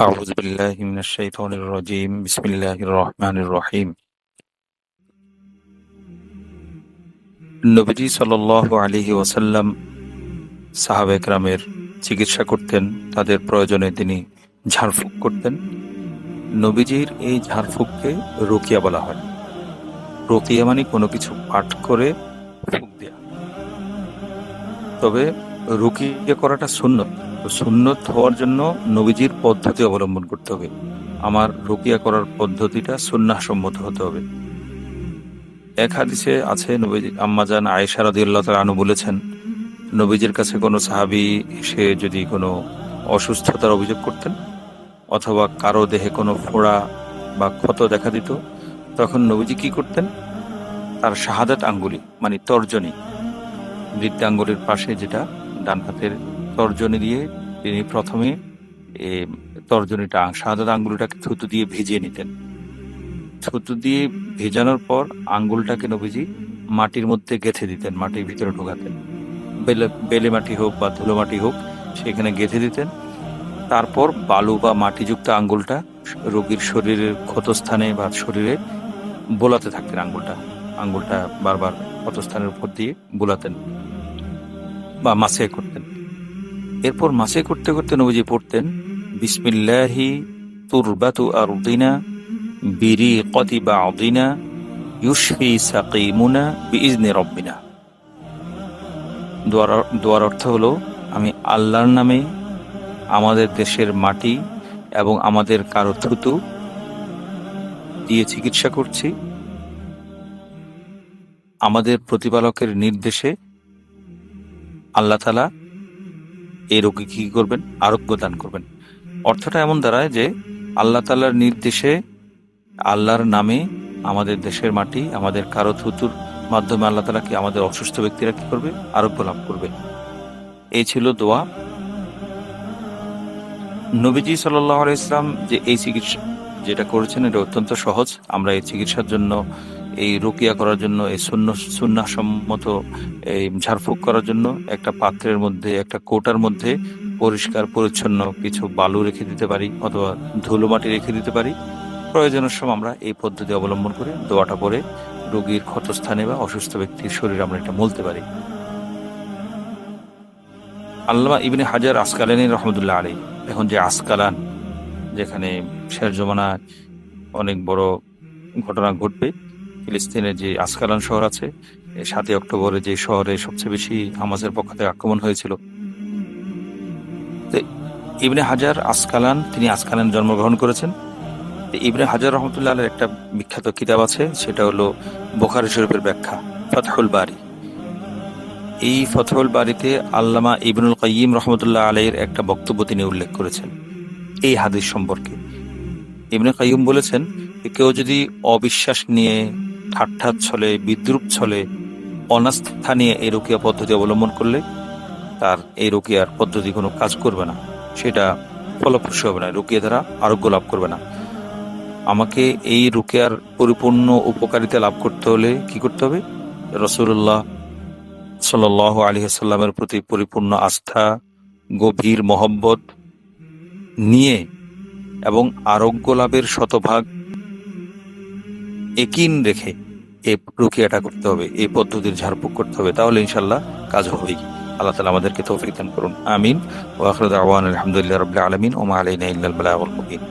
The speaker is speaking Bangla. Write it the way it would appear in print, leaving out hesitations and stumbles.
أعوذ بالله من الشيطان الرجيم بسم الله الرحمن الرحيم নবীজি সাল্লাল্লাহু আলাইহি ওয়াসাল্লাম সাহাবা একরামের চিকিৎসা করতেন। তাদের প্রয়োজনে তিনি ঝাড়ফুঁক করতেন। নবীজির এই ঝাড়ফুঁককে রুকিয়া বলা হয়। রুকিয়া মানে কোনো কিছু পাঠ করে ফুঁক দেয়া। তবে রুকিয়া করাটা সুন্নত। সুন্নত হওয়ার জন্য নবীজির পদ্ধতি অবলম্বন করতে হবে। আমার রুকিয়া করার পদ্ধতিটা সুন্নাহ সম্মত হতে হবে। এক হাদিসে আছে, নবীজি আম্মাজান আয়েশা রাদিয়াল্লাহু তাআলা আনহা বলেছেন, নবীজির কাছে কোনো সাহাবী সে যদি কোনো অসুস্থতার অভিযোগ করতেন অথবা কারো দেহে কোনো ফোড়া বা ক্ষত দেখা দিত, তখন নবীজি কি করতেন? তার শাহাদাত আঙ্গুলি মানে তর্জনী, বৃদ্ধাঙ্গুলির পাশে যেটা ডান হাতের তর্জনী দিয়ে তিনি প্রথমে তর্জনীটা শাহাদাত আঙ্গুলিটাকে থুতু দিয়ে ভিজিয়ে নিতেন। থুতু দিয়ে ভেজানোর পর আঙ্গুলটাকে নবীজি মাটির মধ্যে গেঁথে দিতেন, মাটির ভিতরে ঢোকাতেন। বেলে মাটি হোক বা ধুলো মাটি হোক, সেখানে গেঁথে দিতেন। তারপর বালু বা মাটিযুক্ত আঙ্গুলটা রোগীর শরীরের ক্ষতস্থানে বা শরীরে বোলাতে থাকতেন। আঙ্গুলটা বারবার ক্ষতস্থানের উপর দিয়ে বোলাতেন বা মাসে করতেন। এরপর মাসে করতে করতে নবীজি পড়তেন, বিসমিল্লাহি তুরবাতু আরদিনা বিরিকাতি বাদিনা ইউশফি সাকিমুনা বিইজনি রব্বিনা। দোয়ার অর্থ হলো, আমি আল্লাহর নামে আমাদের দেশের মাটি এবং আমাদের কারো থুতু দিয়ে চিকিৎসা করছি, আমাদের প্রতিপালকের নির্দেশে আল্লাহ তাআলা এই রোগী কি করবেন? আরোগ্য দান করবেন। অর্থটা এমন দাঁড়ায় যে আল্লাহ তাআলার নির্দেশে, আল্লাহর নামে আমাদের দেশের মাটি, আমাদের কারো থুতুর মাধ্যমে আল্লাহ তাআলা কি আমাদের অসুস্থ ব্যক্তিরা কি করবে? আরোগ্য লাভ করবে। এই ছিল দোয়া। নবীজি সাল্লাল্লাহু আলাইহি ওয়াসাল্লাম যে এই চিকিৎসা যেটা করেছেন এটা অত্যন্ত সহজ। আমরা এই চিকিৎসার জন্য, এই রুকিয়া করার জন্য, এই সুন্নাহ সম্মত এই ঝাড়ফুঁক করার জন্য একটা পাত্রের মধ্যে, একটা কৌটার মধ্যে পরিষ্কার পরিচ্ছন্ন কিছু বালু রেখে দিতে পারি অথবা ধুলো মাটি রেখে দিতে পারি। প্রয়োজনের সময় আমরা এই পদ্ধতি অবলম্বন করে দোয়াটা পরে রোগীর ক্ষতস্থানে বা অসুস্থ ব্যক্তির শরীরে আমরা এটা মলতে পারি। আল্লামা ইবনে হাজার আসকালানী রহমতুল্লাহ আলাইহি, এখন যে আসকালান, যেখানে শেষ জমানায় অনেক বড় ঘটনা ঘটবে, ফিলিস্তিনের যে আসকালান শহর আছে, 7 অক্টোবরে যে শহরে সবচেয়ে বেশি হামাসের পক্ষ থেকে আক্রমণ হয়েছিল, ইবনে হাজার আসকালান, তিনি আসকালানে জন্মগ্রহণ করেছেন। ইবনে হাজার রহমতুল্লাহ আলাইহির একটা বিখ্যাত কিতাব আছে, সেটা হলো বুখারী শরীফের ব্যাখ্যা, ফাতহুল বারী। এই ফাতহুল বারীতে আল্লামা ইবনুল কাইয়িম রহমতুল্লাহ আলাইহির একটা বক্তব্য তিনি উল্লেখ করেছেন এই হাদিস সম্পর্কে। ইবনে কাইয়িম বলেছেন, কেউ যদি অবিশ্বাস নিয়ে, ঠাট্টা ছলে, বিদ্রুপ ছলে, অনাস্থা নিয়ে এই রুকিয়া পদ্ধতি অবলম্বন করলে তার এই রুকিয়ার পদ্ধতি কোনো কাজ করবে না, সেটা ফলপ্রসূ হবে না, রুকিয়া দ্বারা আরোগ্য লাভ করবে না। আমাকে এই রুকিয়ার পরিপূর্ণ উপকারিতা লাভ করতে হলে কি করতে হবে? রাসূলুল্লাহ সাল্লাল্লাহু আলাইহি ওয়াসাল্লামের প্রতি পরিপূর্ণ আস্থা, গভীর মহব্বত নিয়ে এবং আরোগ্য লাভের শতভাগ একিন রেখে এই রুকিয়াটা করতে হবে, এই পদ্ধতির ঝাড়ফুঁক করতে হবে। তাহলে ইনশাল্লাহ কাজ হবেই। আল্লাহ তাআলা আমাদেরকে তৌফিক দান করুন। আমিন। ওয়া আখিরু দাওয়ানা আলহামদুলিল্লাহি রাব্বিল আলামিন ওয়া মা আলাইনা ইল্লাল বালাগুল মুবিন।